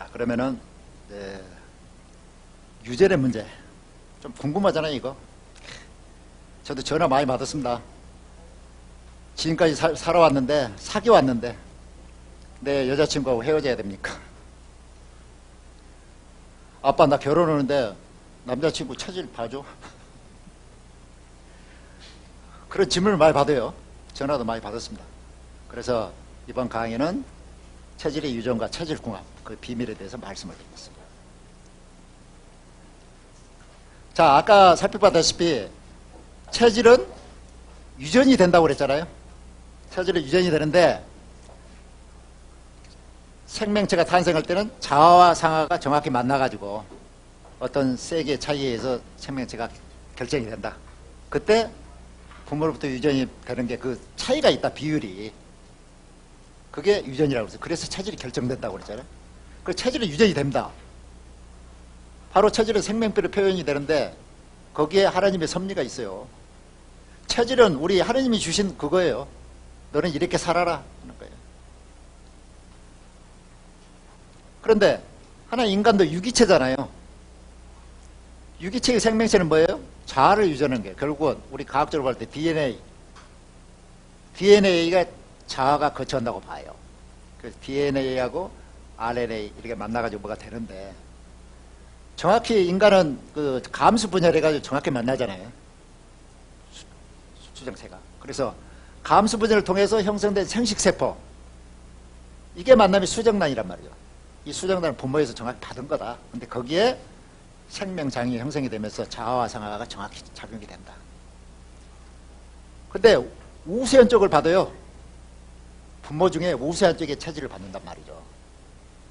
자, 그러면은 유전의 문제 좀 궁금하잖아요. 이거 저도 전화 많이 받았습니다. 지금까지 살아왔는데, 사귀어왔는데 내 여자친구하고 헤어져야 됩니까? 아빠 나 결혼하는데 남자친구 체질 봐줘. 그런 질문을 많이 받아요. 전화도 많이 받았습니다. 그래서 이번 강의는 체질의 유전과 체질궁합 그 비밀에 대해서 말씀을 드리겠습니다. 자, 아까 살펴봤다시피 체질은 유전이 된다고 그랬잖아요. 체질은 유전이 되는데 생명체가 탄생할 때는 자아와 상아가 정확히 만나가지고 어떤 세계의 차이에 의해서 생명체가 결정이 된다. 그때 부모로부터 유전이 되는 게 그 차이가 있다. 비율이. 그게 유전이라고 그랬어요. 그래서 체질이 결정된다고 그랬잖아요. 그 체질은 유전이 됩니다. 바로 체질은 생명표로 표현이 되는데 거기에 하나님의 섭리가 있어요. 체질은 우리 하나님이 주신 그거예요. 너는 이렇게 살아라 하는 거예요. 그런데 하나 인간도 유기체잖아요. 유기체의 생명체는 뭐예요? 자아를 유전하는 게 결국은 우리 과학적으로 볼 때 DNA가 자아가 거쳐간다고 봐요. 그래서 DNA하고 RNA 이렇게 만나가지고 뭐가 되는데 정확히 인간은 그 감수 분열해가지고 정확히 만나잖아요. 수정체가. 그래서 감수 분열을 통해서 형성된 생식세포 이게 만남이 수정란이란 말이죠. 이 수정란은 부모에서 정확히 받은 거다. 근데 거기에 생명장이 형성이 되면서 자아와 상아가 정확히 작용이 된다. 근데 우세한 쪽을 받아요. 부모 중에 우세한 쪽에 체질을 받는단 말이죠.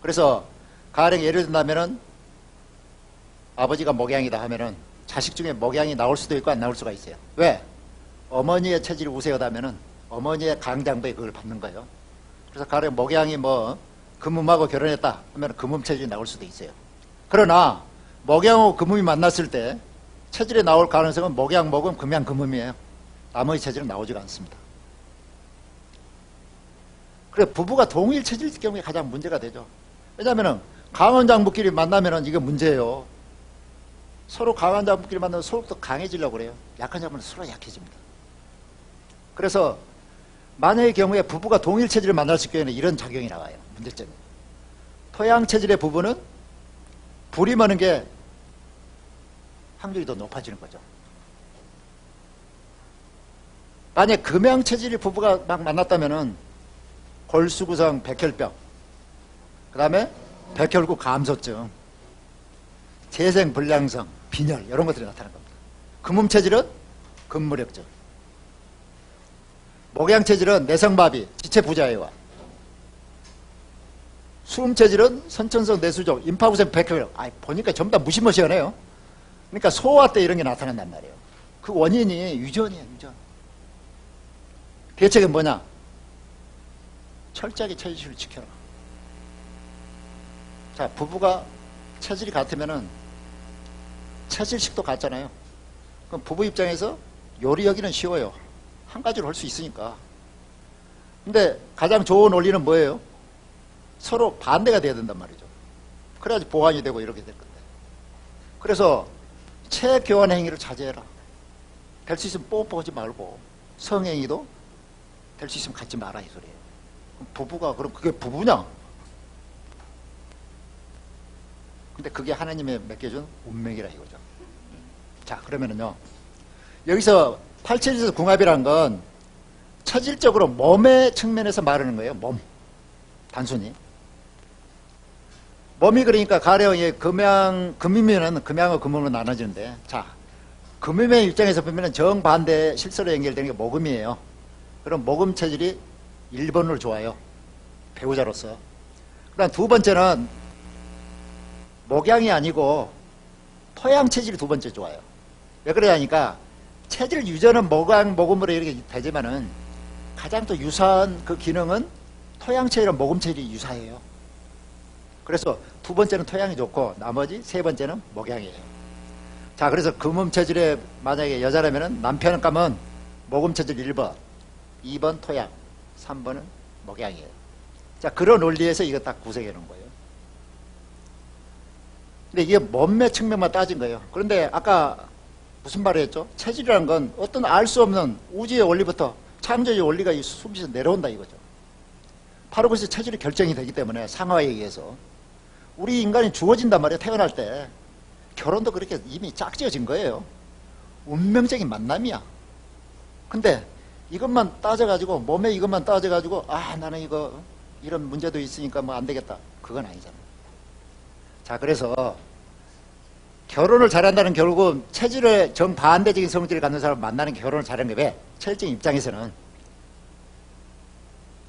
그래서 가령 예를 든다면은 아버지가 목양이다 하면은 자식 중에 목양이 나올 수도 있고 안 나올 수가 있어요. 왜? 어머니의 체질이 우세하다면은 어머니의 강장부에 그걸 받는 거예요. 그래서 가령 목양이 뭐 금음하고 결혼했다 하면 금음 체질이 나올 수도 있어요. 그러나 목양하고 금음이 만났을 때 체질이 나올 가능성은 목양, 목음, 금양, 금음이에요. 나머지 체질은 나오지가 않습니다. 그래 부부가 동일 체질일 경우에 가장 문제가 되죠. 왜냐하면 강한 장부끼리 만나면 이게 문제예요. 서로 강한 장부끼리 만나면 서로 또 강해지려고 그래요. 약한 장부는 서로 약해집니다. 그래서 만약의 경우에 부부가 동일 체질을 만났을 경우에는 이런 작용이 나와요. 문제점이. 토양 체질의 부부는 불이 머는 게 확률이 더 높아지는 거죠. 만약 금양 체질의 부부가 막 만났다면은 골수구성 백혈병, 그 다음에 백혈구 감소증, 재생불량성, 빈혈 이런 것들이 나타나는 겁니다. 금음 체질은 근무력증, 목양 체질은 내성마비, 지체부자애와, 수음 체질은 선천성 뇌수족, 임파구성 백혈병. 보니까 전부 다 무시무시하네요. 그러니까 소화 때 이런 게 나타난단 말이에요. 그 원인이 유전이에요. 유전. 대책은 뭐냐? 철저하게 체질을 지켜라. 자, 부부가 체질이 같으면은 체질식도 같잖아요. 그럼 부부 입장에서 요리하기는 쉬워요. 한 가지로 할 수 있으니까. 근데 가장 좋은 원리는 뭐예요? 서로 반대가 돼야 된단 말이죠. 그래야지 보완이 되고 이렇게 될 건데. 그래서 체교환 행위를 자제해라. 될 수 있으면 뽀뽀하지 말고 성행위도 될 수 있으면 갖지 마라 이 소리예요. 부부가 그럼 그게 부부냐? 근데 그게 하나님의 맡겨준 운명이라 이거죠. 자, 그러면은요. 여기서 팔체질 궁합이라는 건 체질적으로 몸의 측면에서 말하는 거예요. 몸. 단순히. 몸이 그러니까 가령 금이면은 금양과 금음으로 나눠지는데, 자, 금음의 입장에서 보면은 정반대 실서로 연결되는 게 목음이에요. 그럼 목음 체질이 1번으로 좋아요. 배우자로서. 그 다음 두 번째는 목양이 아니고 토양 체질이 두 번째 좋아요. 왜 그러냐니까 체질 유전은 목양, 목음으로 이렇게 되지만은 가장 또 유사한 그 기능은 토양 체질은 목음 체질이 유사해요. 그래서 두 번째는 토양이 좋고 나머지 세 번째는 목양이에요. 자, 그래서 금음 체질에 만약에 여자라면은 남편 가면 목음 체질 1번, 2번 토양, 3번은 목양이에요. 자, 그런 원리에서 이거 딱 구색해 놓은 거예요. 근데 이게 몸매 측면만 따진 거예요. 그런데 아까 무슨 말을 했죠? 체질이라는 건 어떤 알 수 없는 우주의 원리부터 창조의 원리가 이 숨쉬어 내려온다 이거죠. 바로 그래서 체질이 결정이 되기 때문에 상하에 의해서 우리 인간이 주어진단 말이에요. 태어날 때 결혼도 그렇게 이미 짝지어진 거예요. 운명적인 만남이야. 근데 이것만 따져가지고 몸에 이것만 따져가지고 아 나는 이거 이런 문제도 있으니까 뭐 안 되겠다. 그건 아니잖아. 자, 그래서 결혼을 잘한다는 결국은 체질의 정반대적인 성질을 갖는 사람을 만나는 게 결혼을 잘하는 게 왜? 체질적인 입장에서는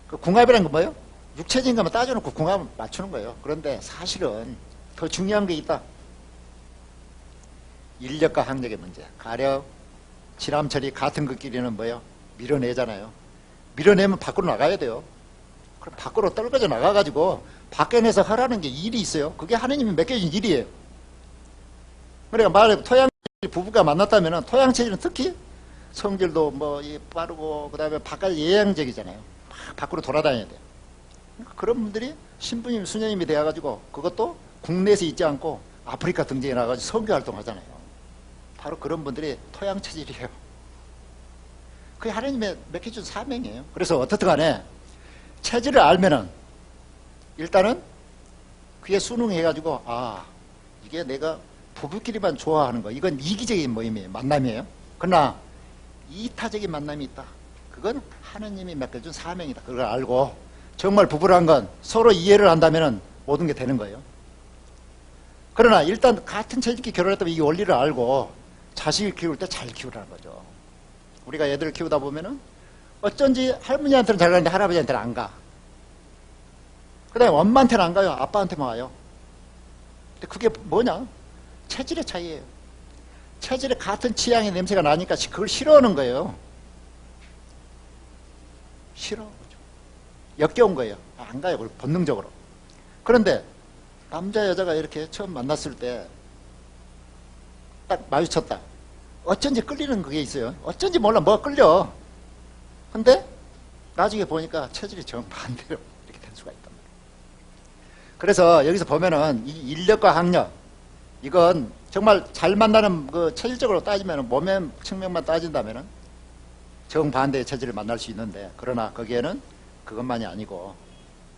그 궁합이라는 건 뭐예요? 육체적인 것만 따져놓고 궁합을 맞추는 거예요. 그런데 사실은 더 중요한 게 있다. 인력과 학력의 문제. 가령 지남철이 같은 것끼리는 뭐예요? 밀어내잖아요. 밀어내면 밖으로 나가야 돼요. 그럼 밖으로 떨궈져 나가가지고 밖에 내서 하라는 게 일이 있어요. 그게 하느님이 맡겨진 일이에요. 그러니까 말해 토양 부부가 만났다면 토양 체질은 특히 성질도 뭐 빠르고 그다음에 바깥 예양적이잖아요. 막 밖으로 돌아다녀야 돼요. 그러니까 그런 분들이 신부님 수녀님이 되어가지고 그것도 국내에서 있지 않고 아프리카 등지에 나가가지고 선교 활동하잖아요. 바로 그런 분들이 토양 체질이에요. 그게 하나님의 맡겨준 사명이에요. 그래서 어떻든 간에 체질을 알면은 일단은 그게 순응해가지고 아 이게 내가 부부끼리만 좋아하는 거 이건 이기적인 모임이에요. 만남이에요. 그러나 이타적인 만남이 있다. 그건 하느님이 맡겨준 사명이다. 그걸 알고 정말 부부란 건 서로 이해를 한다면 모든 게 되는 거예요. 그러나 일단 같은 체질끼리 결혼했다면 이 원리를 알고 자식을 키울 때 잘 키우라는 거죠. 우리가 애들을 키우다 보면은 어쩐지 할머니한테는 잘 가는데 할아버지한테는 안 가. 그 다음에 엄마한테는 안 가요. 아빠한테만 와요. 근데 그게 뭐냐? 체질의 차이예요. 체질에 같은 취향의 냄새가 나니까 그걸 싫어하는 거예요. 싫어하죠. 역겨운 거예요. 안 가요. 그걸 본능적으로. 그런데 남자 여자가 이렇게 처음 만났을 때 딱 마주쳤다. 어쩐지 끌리는 그게 있어요. 어쩐지 몰라 뭐가 끌려. 근데 나중에 보니까 체질이 정반대로 이렇게 될 수가 있단 말이에요. 그래서 여기서 보면은 이 인력과 학력 이건 정말 잘 만나는 그 체질적으로 따지면 몸의 측면만 따진다면은 정반대의 체질을 만날 수 있는데 그러나 거기에는 그것만이 아니고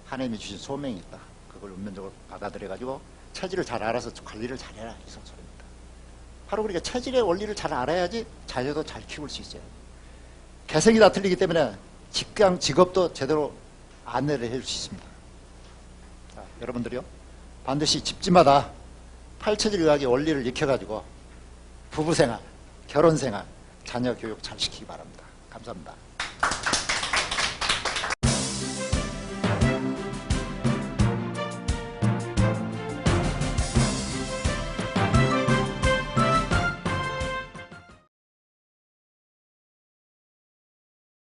하나님이 주신 소명이 있다. 그걸 운명적으로 받아들여가지고 체질을 잘 알아서 관리를 잘해라 이 소리입니다. 바로 그러니까 체질의 원리를 잘 알아야지 자녀도 잘 키울 수 있어요. 개성이 다 틀리기 때문에 직업도 제대로 안내를 해줄 수 있습니다. 자, 여러분들이요 반드시 집집마다 팔체질의학의 원리를 익혀가지고 부부생활, 결혼생활, 자녀 교육 잘 시키기 바랍니다. 감사합니다.